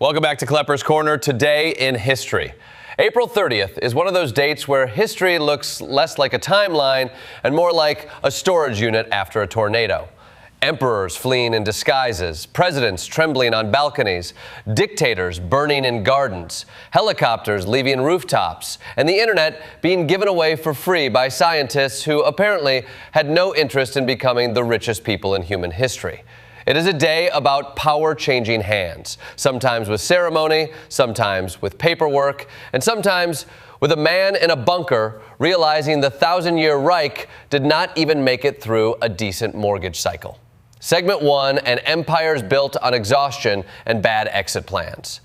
Welcome back to Klepper's Corner. Today in history. April 30th is one of those dates where history looks less like a timeline and more like a storage unit after a tornado. Emperors fleeing in disguises, presidents trembling on balconies, dictators burning in gardens, helicopters leaving rooftops, and the internet being given away for free by scientists who apparently had no interest in becoming the richest people in human history. It is a day about power changing hands, sometimes with ceremony, sometimes with paperwork, and sometimes with a man in a bunker realizing the 1,000-year Reich did not even make it through a decent mortgage cycle. Segment 1, and empires built on exhaustion and bad exit plans.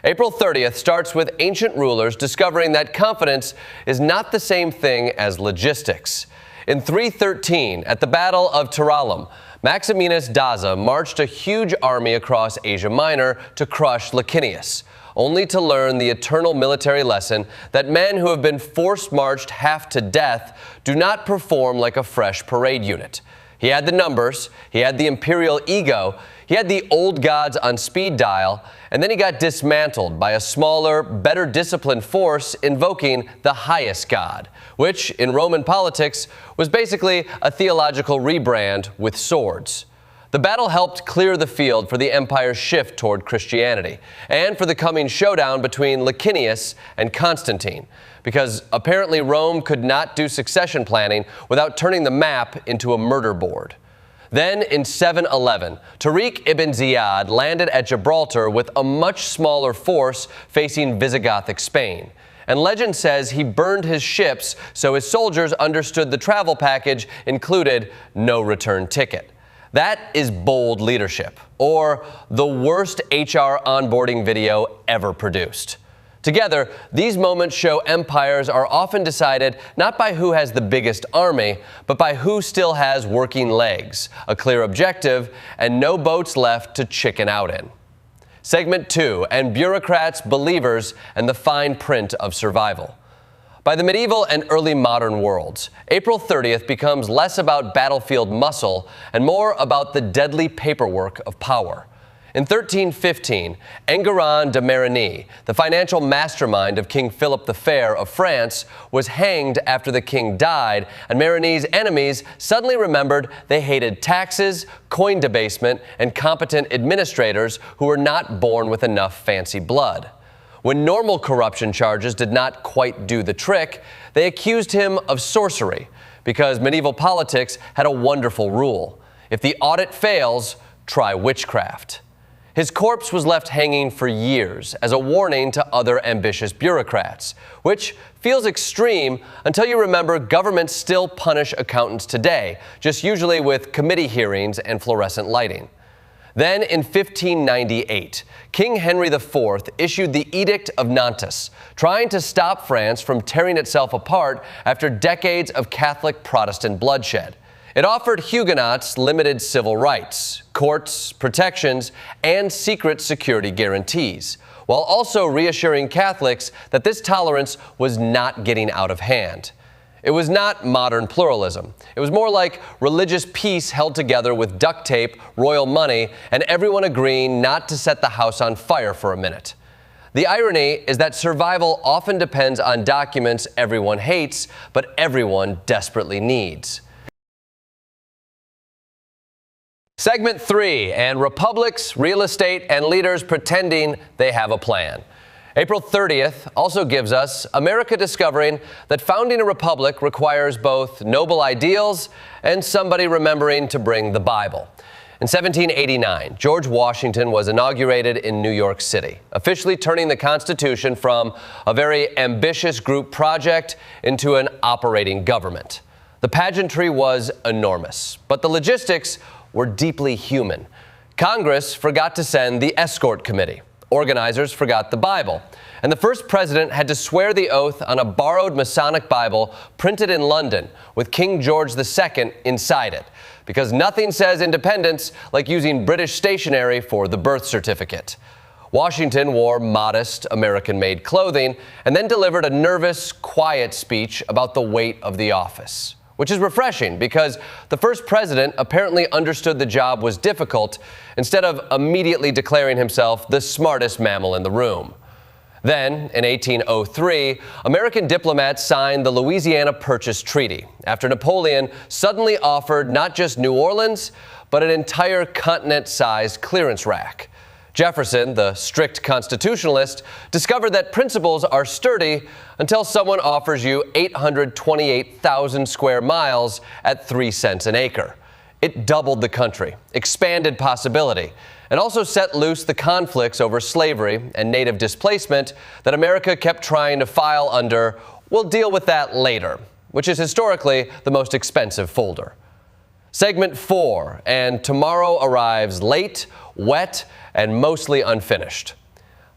April 30th starts with ancient rulers discovering that confidence is not the same thing as logistics. In 313, at the Battle of Tiralum, Maximinus Daza marched a huge army across Asia Minor to crush Licinius, only to learn the eternal military lesson that men who have been force-marched half to death do not perform like a fresh parade unit. He had the numbers, he had the imperial ego, he had the old gods on speed dial, and then he got dismantled by a smaller, better disciplined force invoking the highest god, which in Roman politics was basically a theological rebrand with swords. The battle helped clear the field for the empire's shift toward Christianity and for the coming showdown between Licinius and Constantine, because apparently Rome could not do succession planning without turning the map into a murder board. Then in 711, Tariq ibn Ziyad landed at Gibraltar with a much smaller force facing Visigothic Spain. And legend says he burned his ships so his soldiers understood the travel package included no return ticket. That is bold leadership, or the worst HR onboarding video ever produced. Together, these moments show empires are often decided not by who has the biggest army, but by who still has working legs, a clear objective, and no boats left to chicken out in. Segment 2, and bureaucrats, believers, and the fine print of survival. By the medieval and early modern worlds, April 30th becomes less about battlefield muscle and more about the deadly paperwork of power. In 1315, Enguerrand de Marigny, the financial mastermind of King Philip the Fair of France, was hanged after the king died, and Marigny's enemies suddenly remembered they hated taxes, coin debasement, and competent administrators who were not born with enough fancy blood. When normal corruption charges did not quite do the trick, they accused him of sorcery, because medieval politics had a wonderful rule: if the audit fails, try witchcraft. His corpse was left hanging for years as a warning to other ambitious bureaucrats, which feels extreme until you remember governments still punish accountants today, just usually with committee hearings and fluorescent lighting. Then in 1598, King Henry IV issued the Edict of Nantes, trying to stop France from tearing itself apart after decades of Catholic-Protestant bloodshed. It offered Huguenots limited civil rights, courts, protections, and secret security guarantees, while also reassuring Catholics that this tolerance was not getting out of hand. It was not modern pluralism. It was more like religious peace held together with duct tape, royal money, and everyone agreeing not to set the house on fire for a minute. The irony is that survival often depends on documents everyone hates, but everyone desperately needs. Segment 3, and republics, real estate, and leaders pretending they have a plan. April 30th also gives us America discovering that founding a republic requires both noble ideals and somebody remembering to bring the Bible. In 1789, George Washington was inaugurated in New York City, officially turning the Constitution from a very ambitious group project into an operating government. The pageantry was enormous, but the logistics were deeply human. Congress forgot to send the escort committee. Organizers forgot the Bible. And the first president had to swear the oath on a borrowed Masonic Bible printed in London with King George II inside it, because nothing says independence like using British stationery for the birth certificate. Washington wore modest American-made clothing and then delivered a nervous, quiet speech about the weight of the office. which is refreshing because the first president apparently understood the job was difficult instead of immediately declaring himself the smartest mammal in the room. Then, in 1803, American diplomats signed the Louisiana Purchase Treaty after Napoleon suddenly offered not just New Orleans, but an entire continent-sized clearance rack. Jefferson, the strict constitutionalist, discovered that principles are sturdy until someone offers you 828,000 square miles at 3 cents an acre. It doubled the country, expanded possibility, and also set loose the conflicts over slavery and native displacement that America kept trying to file under "we'll deal with that later," which is historically the most expensive folder. Segment 4, and tomorrow arrives late, wet, and mostly unfinished.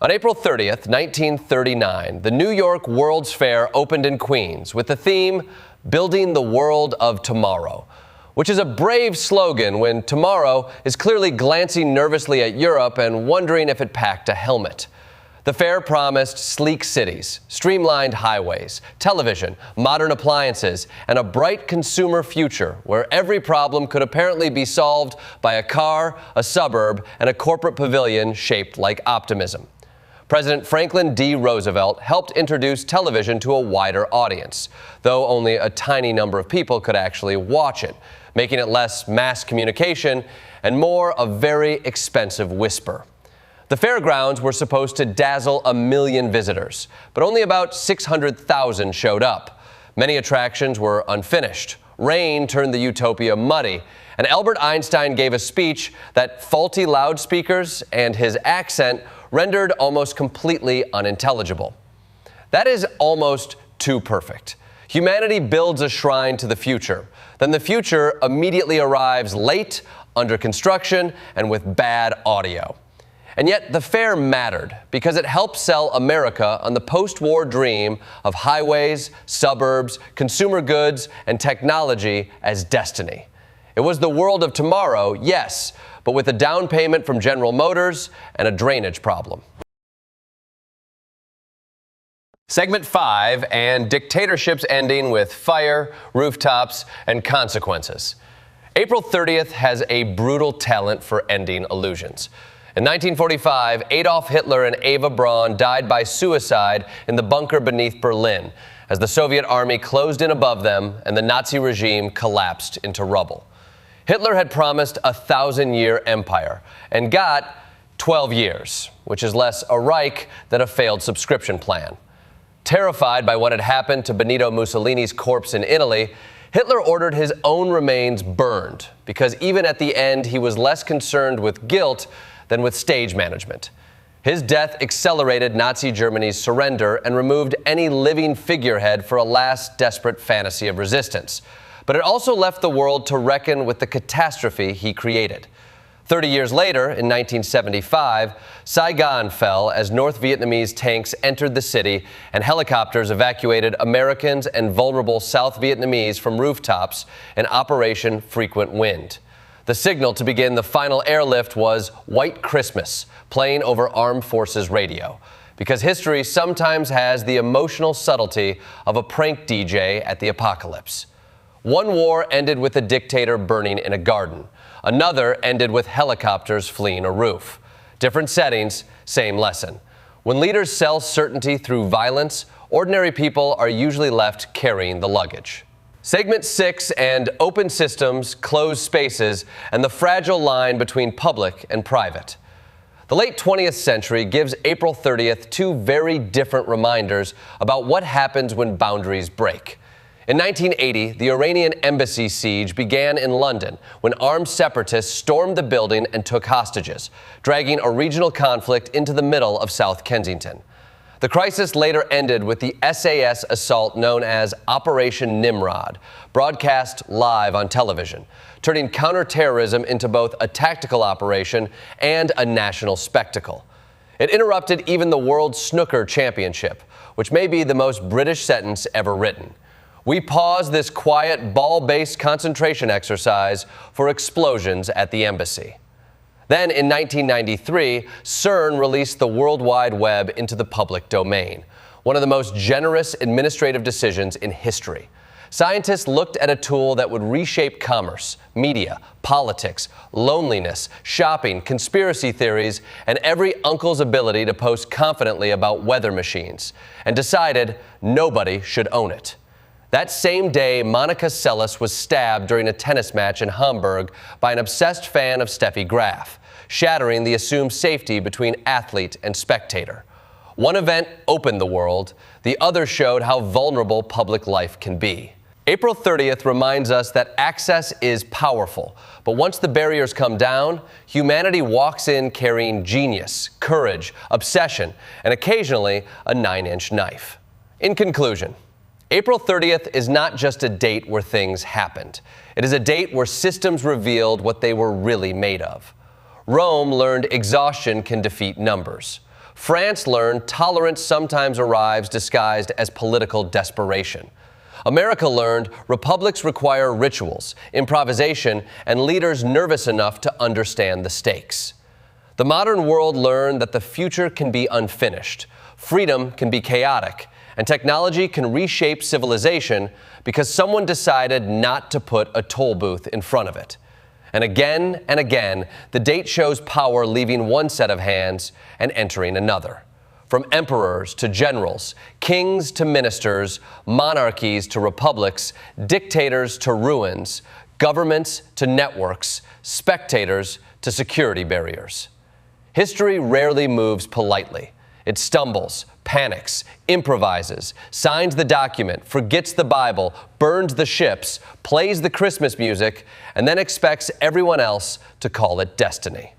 On April 30th, 1939, the New York World's Fair opened in Queens with the theme, "Building the World of Tomorrow," which is a brave slogan when tomorrow is clearly glancing nervously at Europe and wondering if it packed a helmet. The fair promised sleek cities, streamlined highways, television, modern appliances, and a bright consumer future where every problem could apparently be solved by a car, a suburb, and a corporate pavilion shaped like optimism. President Franklin D. Roosevelt helped introduce television to a wider audience, though only a tiny number of people could actually watch it, making it less mass communication and more a very expensive whisper. The fairgrounds were supposed to dazzle 1 million visitors, but only about 600,000 showed up. Many attractions were unfinished. Rain turned the utopia muddy, and Albert Einstein gave a speech that faulty loudspeakers and his accent rendered almost completely unintelligible. That is almost too perfect. Humanity builds a shrine to the future. Then the future immediately arrives late, under construction, and with bad audio. And yet the fair mattered because it helped sell America on the post-war dream of highways, suburbs, consumer goods, and technology as destiny. It was the world of tomorrow, yes, but with a down payment from General Motors and a drainage problem. Segment 5, and dictatorships ending with fire, rooftops, and consequences. April 30th has a brutal talent for ending illusions. In 1945, Adolf Hitler and Eva Braun died by suicide in the bunker beneath Berlin as the Soviet army closed in above them and the Nazi regime collapsed into rubble. Hitler had promised a 1,000-year empire and got 12 years, which is less a Reich than a failed subscription plan. Terrified by what had happened to Benito Mussolini's corpse in Italy, Hitler ordered his own remains burned because even at the end he was less concerned with guilt than with stage management. His death accelerated Nazi Germany's surrender and removed any living figurehead for a last desperate fantasy of resistance. But it also left the world to reckon with the catastrophe he created. 30 years later, in 1975, Saigon fell as North Vietnamese tanks entered the city and helicopters evacuated Americans and vulnerable South Vietnamese from rooftops in Operation Frequent Wind. The signal to begin the final airlift was White Christmas, playing over Armed Forces radio, because history sometimes has the emotional subtlety of a prank DJ at the apocalypse. One war ended with a dictator burning in a garden. Another ended with helicopters fleeing a roof. Different settings, same lesson. When leaders sell certainty through violence, ordinary people are usually left carrying the luggage. Segment 6, and open systems, closed spaces, and the fragile line between public and private. The late 20th century gives April 30th two very different reminders about what happens when boundaries break. In 1980, the Iranian embassy siege began in London when armed separatists stormed the building and took hostages, dragging a regional conflict into the middle of South Kensington. The crisis later ended with the SAS assault known as Operation Nimrod, broadcast live on television, turning counterterrorism into both a tactical operation and a national spectacle. It interrupted even the World Snooker Championship, which may be the most British sentence ever written. We pause this quiet, ball-based concentration exercise for explosions at the embassy. Then, in 1993, CERN released the World Wide Web into the public domain, one of the most generous administrative decisions in history. Scientists looked at a tool that would reshape commerce, media, politics, loneliness, shopping, conspiracy theories, and every uncle's ability to post confidently about weather machines, and decided nobody should own it. That same day, Monica Seles was stabbed during a tennis match in Hamburg by an obsessed fan of Steffi Graf, shattering the assumed safety between athlete and spectator. One event opened the world, the other showed how vulnerable public life can be. April 30th reminds us that access is powerful, but once the barriers come down, humanity walks in carrying genius, courage, obsession, and occasionally a 9-inch knife. In conclusion, April 30th is not just a date where things happened. It is a date where systems revealed what they were really made of. Rome learned exhaustion can defeat numbers. France learned tolerance sometimes arrives disguised as political desperation. America learned republics require rituals, improvisation, and leaders nervous enough to understand the stakes. The modern world learned that the future can be unfinished, freedom can be chaotic, and technology can reshape civilization because someone decided not to put a toll booth in front of it. And again, the date shows power leaving one set of hands and entering another. From emperors to generals, kings to ministers, monarchies to republics, dictators to ruins, governments to networks, spectators to security barriers. History rarely moves politely. It stumbles, panics, improvises, signs the document, forgets the Bible, burns the ships, plays the Christmas music, and then expects everyone else to call it destiny.